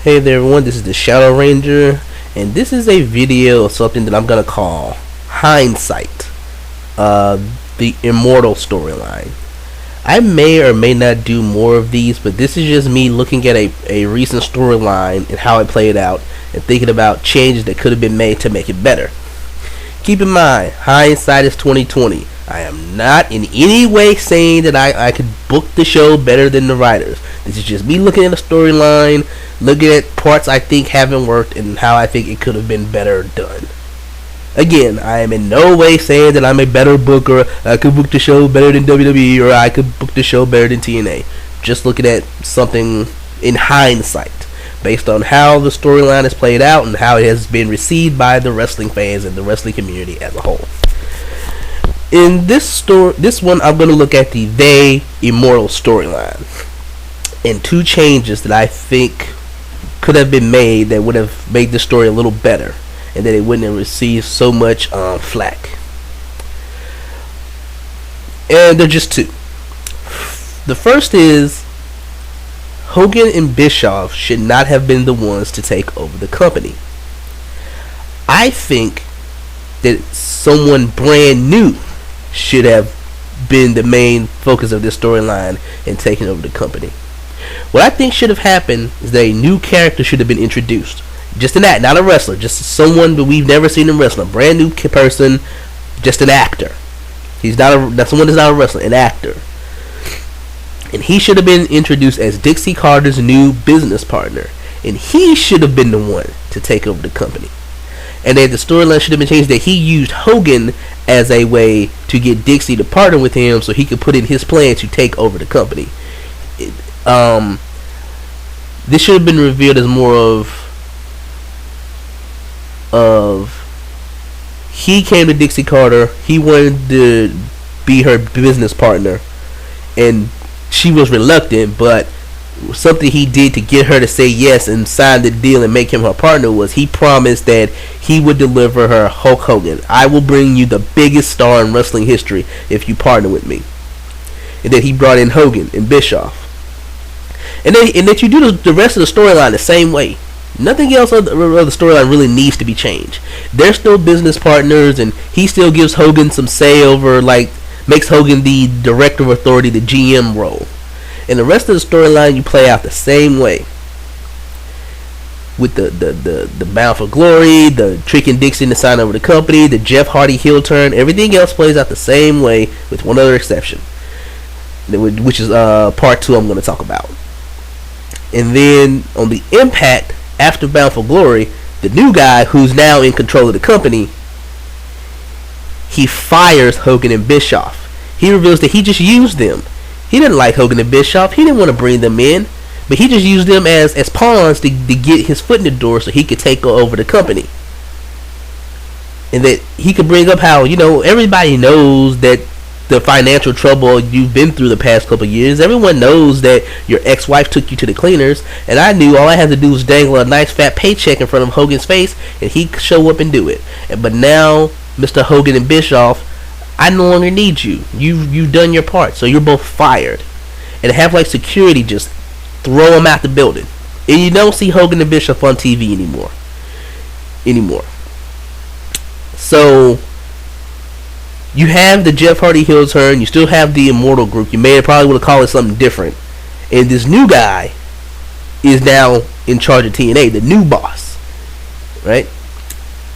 Hey there everyone, this is the Shadow Ranger, and this is a video of something that I'm going to call Hindsight, the Immortal storyline. I may or may not do more of these, but this is just me looking at a recent storyline and how it played out, and thinking about changes that could have been made to make it better. Keep in mind, hindsight is 2020. I am not in any way saying that I could book the show better than the writers. This is just me looking at a storyline, looking at parts I think haven't worked, and how I think it could have been better done. Again, I am in no way saying that I'm a better booker, I could book the show better than WWE, or I could book the show better than TNA. Just looking at something in hindsight, based on how the storyline is played out and how it has been received by the wrestling fans and the wrestling community as a whole. In this one, I'm going to look at the Immortal storyline and two changes that I think could have been made that would have made the story a little better, and that it wouldn't have received so much flack. And they're just two. The first is Hogan and Bischoff should not have been the ones to take over the company. I think that someone brand new should have been the main focus of this storyline and taking over the company. What I think should have happened is that a new character should have been introduced. Just an act, not a wrestler, just someone that we've never seen in wrestling. A brand new person, just an actor. That's someone that's not a wrestler, an actor. And he should have been introduced as Dixie Carter's new business partner. And he should have been the one to take over the company. And then the storyline should have been changed that he used Hogan as a way to get Dixie to partner with him so he could put in his plan to take over the company. This should have been revealed as more of he came to Dixie Carter, he wanted to be her business partner, and she was reluctant, but something he did to get her to say yes and sign the deal and make him her partner was he promised that he would deliver her Hulk Hogan. I will bring you the biggest star in wrestling history if you partner with me. And then he brought in Hogan and Bischoff. And that you do the rest of the storyline the same way. Nothing else of the storyline really needs to be changed. They're still business partners, and he still gives Hogan some say over, like, makes Hogan the director of authority, the GM role. And the rest of the storyline you play out the same way. With the Bound for Glory, the tricking Dixie to sign over the company, the Jeff Hardy heel turn, everything else plays out the same way with one other exception. Which is part 2 I'm going to talk about. And then on the Impact, after Bound for Glory, the new guy who's now in control of the company, he fires Hogan and Bischoff. He reveals that he just used them. He didn't like Hogan and Bischoff. He didn't want to bring them in, but he just used them as pawns to get his foot in the door so he could take over the company. And that he could bring up how, everybody knows that the financial trouble you've been through the past couple of years. Everyone knows that your ex-wife took you to the cleaners, and I knew all I had to do was dangle a nice fat paycheck in front of Hogan's face, and he'd show up and do it. But now, Mr. Hogan and Bischoff, I no longer need you. You've done your part, so you're both fired. And have like security just throw them out the building. And you don't see Hogan and Bischoff on TV anymore. So you have the Jeff Hardy heel turn. You still have the Immortal group. You may probably would have called it something different. And this new guy is now in charge of TNA, the new boss, right?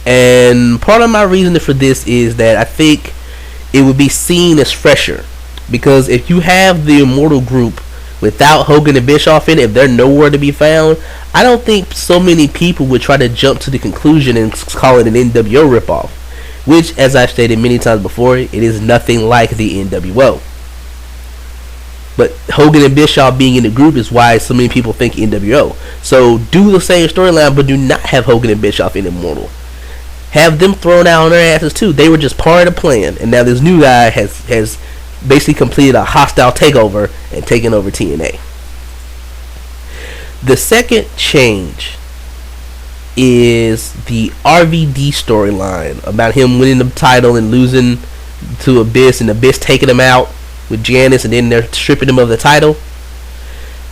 And part of my reason for this is that I think it would be seen as fresher, because if you have the Immortal group without Hogan and Bischoff in it, if they're nowhere to be found, I don't think so many people would try to jump to the conclusion and call it an NWO ripoff, which, as I've stated many times before, it is nothing like the NWO. But Hogan and Bischoff being in the group is why so many people think NWO. So do the same storyline, but do not have Hogan and Bischoff in Immortal. Have them thrown out on their asses too. They were just part of the plan, and now this new guy has basically completed a hostile takeover and taken over TNA. The second change is the RVD storyline about him winning the title and losing to Abyss, and Abyss taking him out with Janice, and then they're stripping him of the title.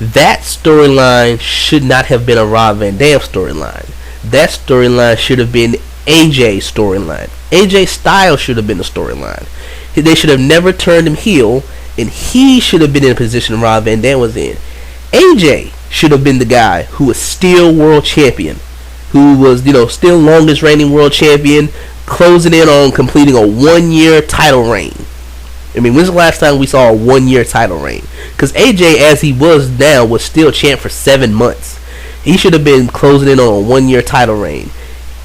That storyline should not have been a Rob Van Dam storyline. That storyline should have been AJ's storyline. AJ Styles should have been the storyline. They should have never turned him heel, and he should have been in a position Rob Van Dam was in. AJ should have been the guy who was still world champion, who was, still longest reigning world champion, closing in on completing a 1-year title reign. I mean, when's the last time we saw a 1-year title reign? Because AJ, as he was now, was still champ for 7 months. He should have been closing in on a 1-year title reign.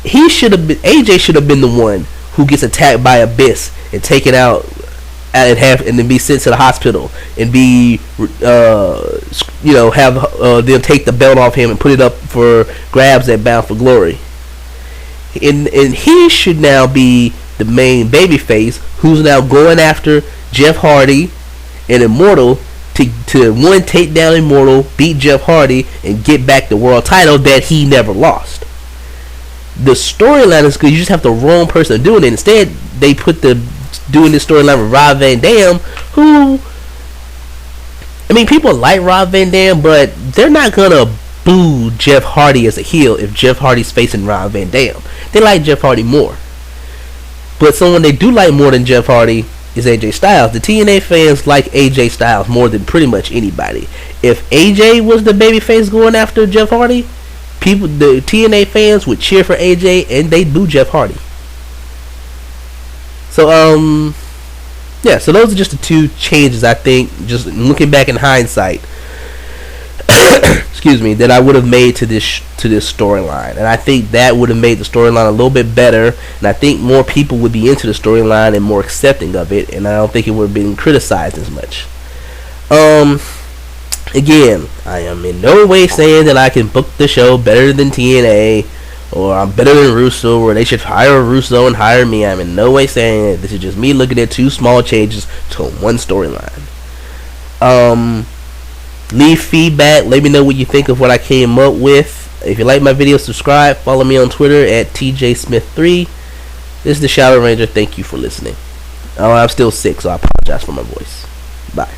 AJ should have been the one who gets attacked by Abyss and taken out and then be sent to the hospital and be have them take the belt off him and put it up for grabs at Bound for Glory. And he should now be the main babyface who's now going after Jeff Hardy and Immortal to one, take down Immortal, beat Jeff Hardy, and get back the world title that he never lost. The storyline is good. You just have the wrong person doing it. Instead, they put doing this storyline with Rob Van Dam, who, I mean, people like Rob Van Dam, but they're not gonna boo Jeff Hardy as a heel if Jeff Hardy's facing Rob Van Dam. They like Jeff Hardy more. But someone they do like more than Jeff Hardy is AJ Styles. The TNA fans like AJ Styles more than pretty much anybody. If AJ was the babyface going after Jeff Hardy, the TNA fans would cheer for AJ and they'd boo Jeff Hardy. So yeah, so those are just the two changes I think, just looking back in hindsight, excuse me, that I would have made to this storyline. And I think that would have made the storyline a little bit better, and I think more people would be into the storyline and more accepting of it, and I don't think it would have been criticized as much. Again, I am in no way saying that I can book the show better than TNA, or I'm better than Russo, or they should hire Russo and hire me. I'm in no way saying that. This is just me looking at two small changes to one storyline. Leave feedback. Let me know what you think of what I came up with. If you like my video, subscribe. Follow me on Twitter at TJSmith3. This is the Shadow Ranger. Thank you for listening. I'm still sick, so I apologize for my voice. Bye.